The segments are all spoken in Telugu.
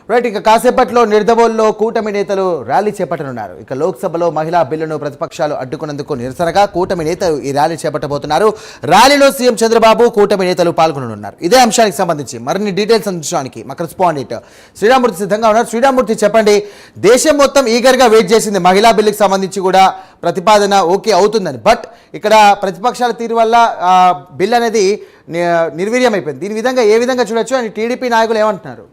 రైట్, ఇక కాసేపట్లో నిర్దవోల్లో కూటమి నేతలు ర్యాలీ చేపట్టనున్నారు. ఇక లోక్సభలో మహిళా బిల్లును ప్రతిపక్షాలు అడ్డుకున్నందుకు నిరసనగా కూటమి నేతలు ఈ ర్యాలీ చేపట్టబోతున్నారు. ర్యాలీలో సీఎం చంద్రబాబు, కూటమి నేతలు పాల్గొననున్నారు. ఇదే అంశానికి సంబంధించి మరిన్ని డీటెయిల్స్ అందించడానికి మా కరెస్పాండెంట్ శ్రీరామూర్తి సిద్ధంగా ఉన్నారు. శ్రీరామూర్తి, చెప్పండి, దేశం మొత్తం ఈగర్గా వెయిట్ చేసింది మహిళా బిల్లుకి సంబంధించి కూడా ప్రతిపాదన ఓకే అవుతుందని. బట్ ఇక్కడ ప్రతిపక్షాల తీరు వల్ల బిల్ అనేది నిర్వీర్యమైపోయింది. దీని విధంగా ఏ విధంగా చూడొచ్చు అని టీడీపీ నాయకులు ఏమంటున్నారు?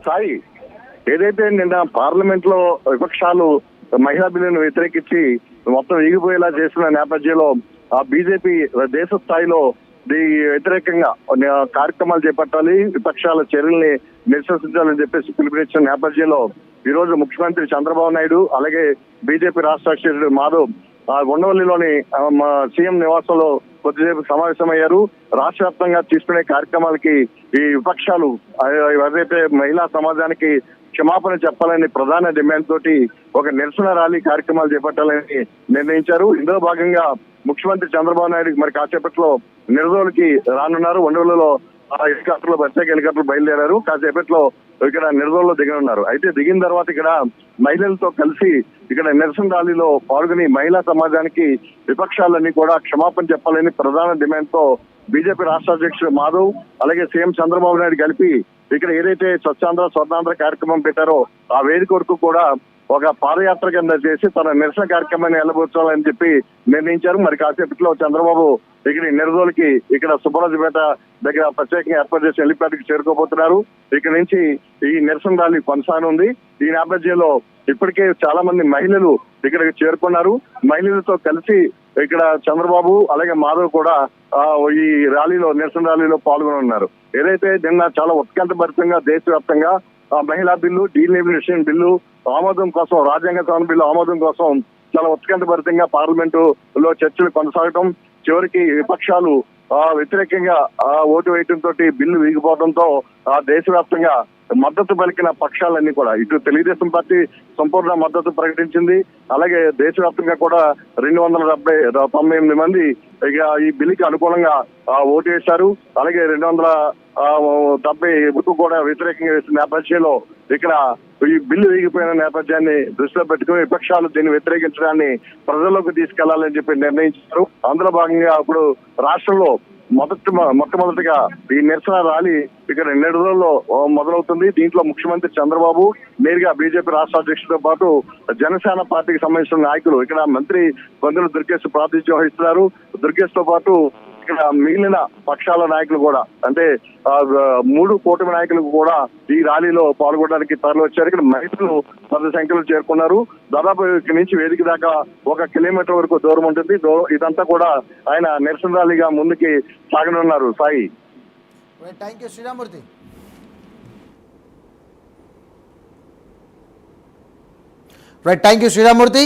సాయి, ఏదైతే నిన్న పార్లమెంట్ లో విపక్షాలు మహిళా బిల్లును వ్యతిరేకించి మొత్తం ఈగిపోయేలా చేసిన నేపథ్యంలో ఆ బీజేపీ దేశ స్థాయిలో వ్యతిరేకంగా కార్యక్రమాలు చేపట్టాలి, విపక్షాల చర్యల్ని నిరసించాలని చెప్పేసి పిలుపునిచ్చిన నేపథ్యంలో ఈ రోజు ముఖ్యమంత్రి చంద్రబాబు నాయుడు అలాగే బీజేపీ రాష్ట్ర అధ్యక్షుడు మాధవ్ ఉండవల్లిలోని సీఎం నివాసంలో కొద్దిసేపు సమావేశమయ్యారు. రాష్ట్ర వ్యాప్తంగా తీసుకునే కార్యక్రమాలకి ఈ విపక్షాలు ఏదైతే మహిళా సమాజానికి క్షమాపణ చెప్పాలని ప్రధాన డిమాండ్ తోటి ఒక నిరసన ర్యాలీ కార్యక్రమాలు చేపట్టాలని నిర్ణయించారు. ఇందులో భాగంగా ముఖ్యమంత్రి చంద్రబాబు నాయుడు మరి కాసేపట్లో నిర్దోలకి రానున్నారు. ఉండవల్లిలో హెలికాప్టర్లు, ప్రత్యేక హెలికాప్టర్లు బయలుదేరారు. కాసేపట్లో ఇక్కడ నిర్దోల్లో దిగనున్నారు. అయితే దిగిన తర్వాత ఇక్కడ మహిళలతో కలిసి ఇక్కడ నిరసన ర్యాలీలో పాల్గొని మహిళా సమాజానికి విపక్షాలన్నీ కూడా క్షమాపణ చెప్పాలని ప్రధాన డిమాండ్ తో బీజేపీ రాష్ట్ర అధ్యక్షుడు మాధవ్ అలాగే సీఎం చంద్రబాబు నాయుడు కలిపి ఇక్కడ ఏదైతే స్వచ్ఛాంధ్ర స్వర్ణాంధ్ర కార్యక్రమం పెట్టారో ఆ వేదిక వరకు కూడా ఒక పాదయాత్ర కింద చేసి తన నిరసన కార్యక్రమాన్ని వెళ్ళబోచాలని చెప్పి నిర్ణయించారు. మరి కాసేపట్లో చంద్రబాబు ఇక్కడ నిర్దోలకి ఇక్కడ సుబ్బరాజుపేట దగ్గర ప్రత్యేకంగా ఏర్పాటు చేసి హెలిప్యాడ్కి చేరుకోబోతున్నారు. ఇక్కడ నుంచి ఈ నిరసన ర్యాలీ కొనసాగనుంది. ఈ నేపథ్యంలో ఇప్పటికే చాలా మంది మహిళలు ఇక్కడికి చేరుకున్నారు. మహిళలతో కలిసి ఇక్కడ చంద్రబాబు అలాగే మాధవ్ కూడా ఈ ర్యాలీలో నిరసన ర్యాలీలో పాల్గొనున్నారు. ఏదైతే నిన్న చాలా ఉత్కంఠభరితంగా దేశవ్యాప్తంగా మహిళా బిల్లు, డీలిమినేషన్ బిల్లు ఆమోదం కోసం, రాజ్యాంగ సవరణ బిల్లు ఆమోదం కోసం చాలా ఉత్కంఠభరితంగా పార్లమెంటు లో చర్చలు కొనసాగటం, చివరికి విపక్షాలు వ్యతిరేకంగా ఓటు వేయటంతో బిల్లు వీగిపోవడంతో దేశవ్యాప్తంగా మద్దతు పలికిన పక్షాలన్నీ కూడా ఇటు తెలుగుదేశం పార్టీ సంపూర్ణ మద్దతు ప్రకటించింది. అలాగే దేశవ్యాప్తంగా కూడా 298 మంది ఈ బిల్లుకి అనుకూలంగా ఓటు వేశారు. అలాగే 270 కూడా వ్యతిరేకంగా వేసిన నేపథ్యంలో ఇక్కడ ఈ బిల్లు వీగిపోయిన నేపథ్యాన్ని దృష్టిలో పెట్టుకుని విపక్షాలు దీన్ని వ్యతిరేకించడాన్ని ప్రజల్లోకి తీసుకెళ్లాలని చెప్పి నిర్ణయించారు. అందులో భాగంగా ఇప్పుడు రాష్ట్రంలో మొట్టమొదటిగా ఈ నిరసన ర్యాలీ ఇక్కడ నిర్దోల్లో మొదలవుతుంది. దీంట్లో ముఖ్యమంత్రి చంద్రబాబు నేరుగా బీజేపీ రాష్ట్ర అధ్యక్షుడితో పాటు జనసేన పార్టీకి సంబంధించిన నాయకులు ఇక్కడ మంత్రి కొందరు దుర్గేష్ ప్రాతినిధ్యం వహిస్తున్నారు. దుర్గేష్ తో పాటు ఇక్కడ మిగిలిన పక్షాల నాయకులు కూడా అంటే 3 కూటమి నాయకులు కూడా ఈ ర్యాలీలో పాల్గొనడానికి తరలి వచ్చారు. ఇక్కడ మహిళలు పెద్ద సంఖ్యలో చేరుకున్నారు. దాదాపు ఇక్కడి నుంచి వేదిక దాకా 1 కిలోమీటర్ వరకు దూరం ఉంటుంది. ఇదంతా కూడా ఆయన నిరసన ర్యాలీగా ముందుకి సాగనున్నారు. Sai, thank you Sriramamurthy. Right, thank you Sriramurthy.